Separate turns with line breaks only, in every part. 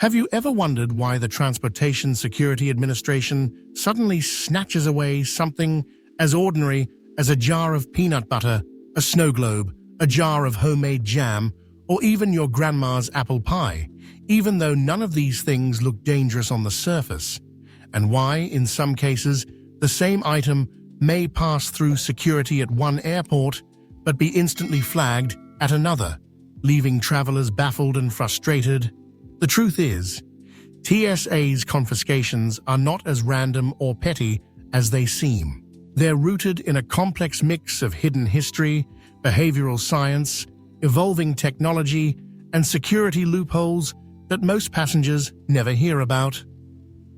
Have you ever wondered why the Transportation Security Administration suddenly snatches away something as ordinary as a jar of peanut butter, a snow globe, a jar of homemade jam, or even your grandma's apple pie, even though none of these things look dangerous on the surface? And why, in some cases, the same item may pass through security at one airport but be instantly flagged at another, leaving travelers baffled and frustrated? The truth is, TSA's confiscations are not as random or petty as they seem. They're rooted in a complex mix of hidden history, behavioral science, evolving technology, and security loopholes that most passengers never hear about.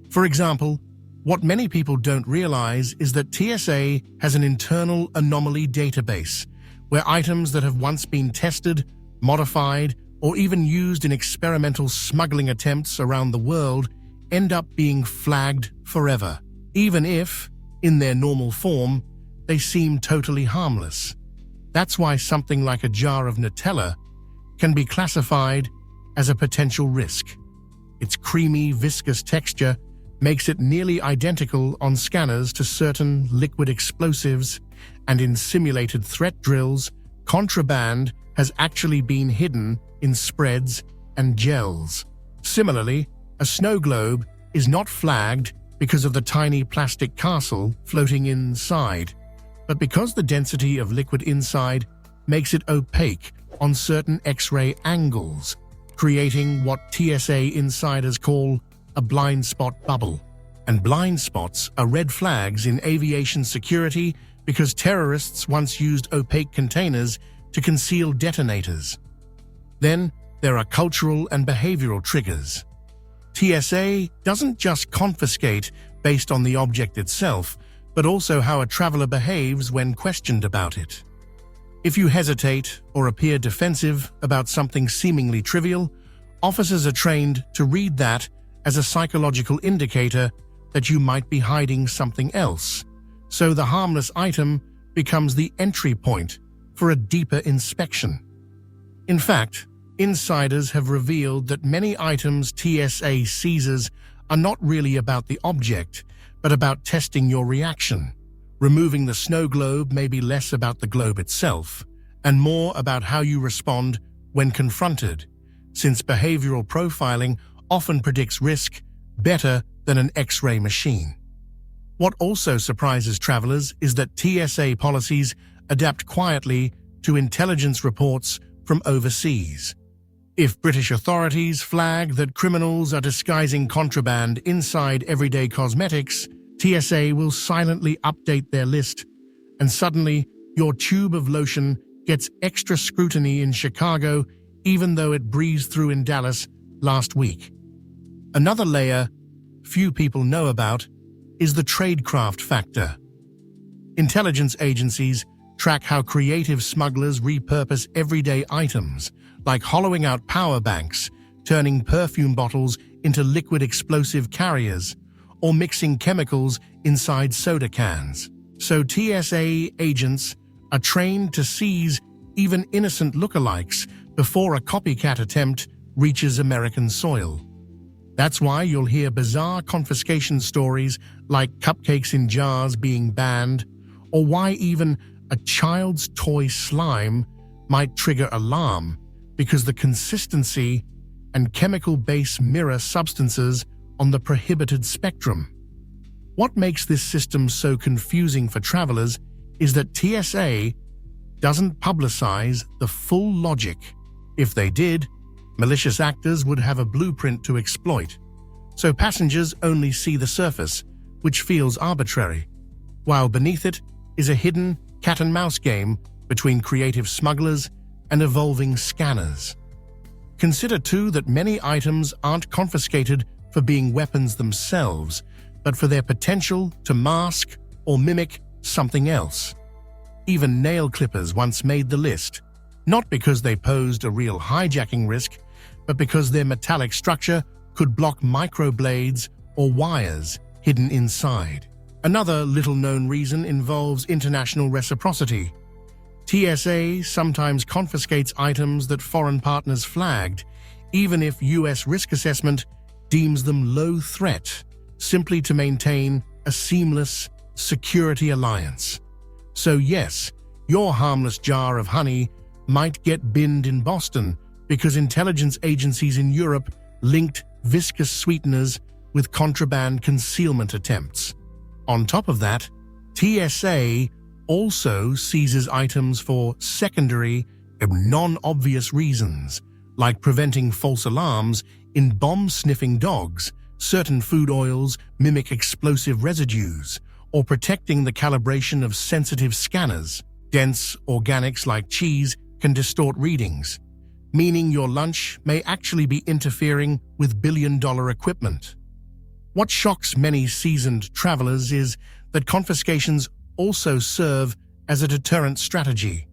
For example, what many people don't realize is that TSA has an internal anomaly database where items that have once been tested, modified, or even used in experimental smuggling attempts around the world end up being flagged forever, even if, in their normal form, they seem totally harmless. That's why something like a jar of Nutella can be classified as a potential risk. Its creamy, viscous texture makes it nearly identical on scanners to certain liquid explosives, and in simulated threat drills, contraband has actually been hidden in spreads and gels. Similarly, a snow globe is not flagged because of the tiny plastic castle floating inside, but because the density of liquid inside makes it opaque on certain X-ray angles, creating what TSA insiders call a blind spot bubble. And blind spots are red flags in aviation security because terrorists once used opaque containers to conceal detonators. Then, there are cultural and behavioral triggers. TSA doesn't just confiscate based on the object itself, but also how a traveler behaves when questioned about it. If you hesitate or appear defensive about something seemingly trivial, officers are trained to read that as a psychological indicator that you might be hiding something else, so the harmless item becomes the entry point for a deeper inspection. In fact, insiders have revealed that many items TSA seizes are not really about the object, but about testing your reaction. Removing the snow globe may be less about the globe itself, and more about how you respond when confronted, since behavioral profiling often predicts risk better than an X-ray machine. What also surprises travelers is that TSA policies adapt quietly to intelligence reports from overseas. If British authorities flag that criminals are disguising contraband inside everyday cosmetics, TSA will silently update their list, and suddenly your tube of lotion gets extra scrutiny in Chicago even though it breezed through in Dallas last week. Another layer few people know about is the tradecraft factor. Intelligence agencies track how creative smugglers repurpose everyday items, like hollowing out power banks, turning perfume bottles into liquid explosive carriers, or mixing chemicals inside soda cans. So TSA agents are trained to seize even innocent lookalikes before a copycat attempt reaches American soil. That's why you'll hear bizarre confiscation stories like cupcakes in jars being banned, or why even a child's toy slime might trigger alarm because the consistency and chemical base mirror substances on the prohibited spectrum. What makes this system so confusing for travelers is that TSA doesn't publicize the full logic. If they did, malicious actors would have a blueprint to exploit. So passengers only see the surface, which feels arbitrary, while beneath it is a hidden cat-and-mouse game between creative smugglers and evolving scanners. Consider, too, that many items aren't confiscated for being weapons themselves, but for their potential to mask or mimic something else. Even nail clippers once made the list, not because they posed a real hijacking risk, but because their metallic structure could block microblades or wires hidden inside. Another little-known reason involves international reciprocity. TSA sometimes confiscates items that foreign partners flagged, even if US risk assessment deems them low threat, simply to maintain a seamless security alliance. So yes, your harmless jar of honey might get binned in Boston because intelligence agencies in Europe linked viscous sweeteners with contraband concealment attempts. On top of that, TSA also seizes items for secondary and non-obvious reasons, like preventing false alarms in bomb-sniffing dogs. Certain food oils mimic explosive residues, or protecting the calibration of sensitive scanners. Dense organics like cheese can distort readings, meaning your lunch may actually be interfering with billion-dollar equipment. What shocks many seasoned travelers is that confiscations also serve as a deterrent strategy.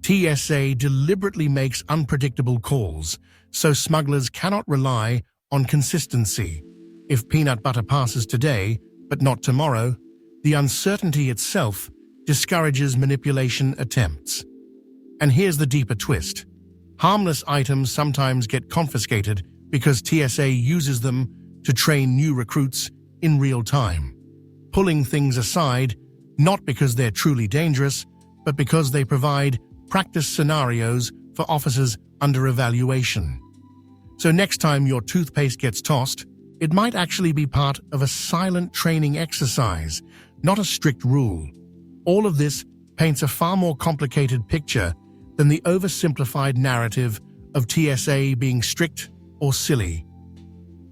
TSA deliberately makes unpredictable calls, so smugglers cannot rely on consistency. If peanut butter passes today, but not tomorrow, the uncertainty itself discourages manipulation attempts. And here's the deeper twist. Harmless items sometimes get confiscated because TSA uses them to train new recruits in real time, pulling things aside not because they're truly dangerous, but because they provide practice scenarios for officers under evaluation. So next time your toothpaste gets tossed, it might actually be part of a silent training exercise, not a strict rule. All of this paints a far more complicated picture than the oversimplified narrative of TSA being strict or silly.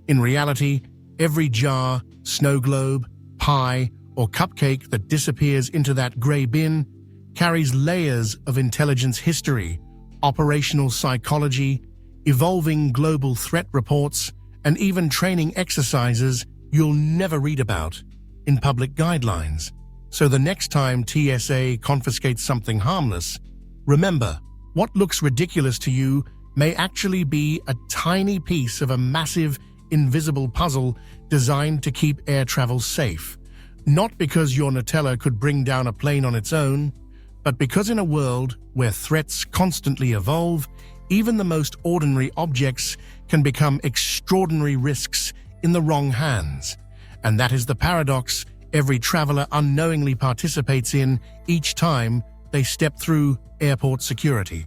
In reality, every jar, snow globe, pie, or cupcake that disappears into that gray bin carries layers of intelligence history, operational psychology, evolving global threat reports, and even training exercises you'll never read about in public guidelines. So the next time TSA confiscates something harmless, remember, what looks ridiculous to you may actually be a tiny piece of a massive, invisible puzzle designed to keep air travel safe. Not because your Nutella could bring down a plane on its own, but because in a world where threats constantly evolve, even the most ordinary objects can become extraordinary risks in the wrong hands. And that is the paradox every traveler unknowingly participates in each time they step through airport security.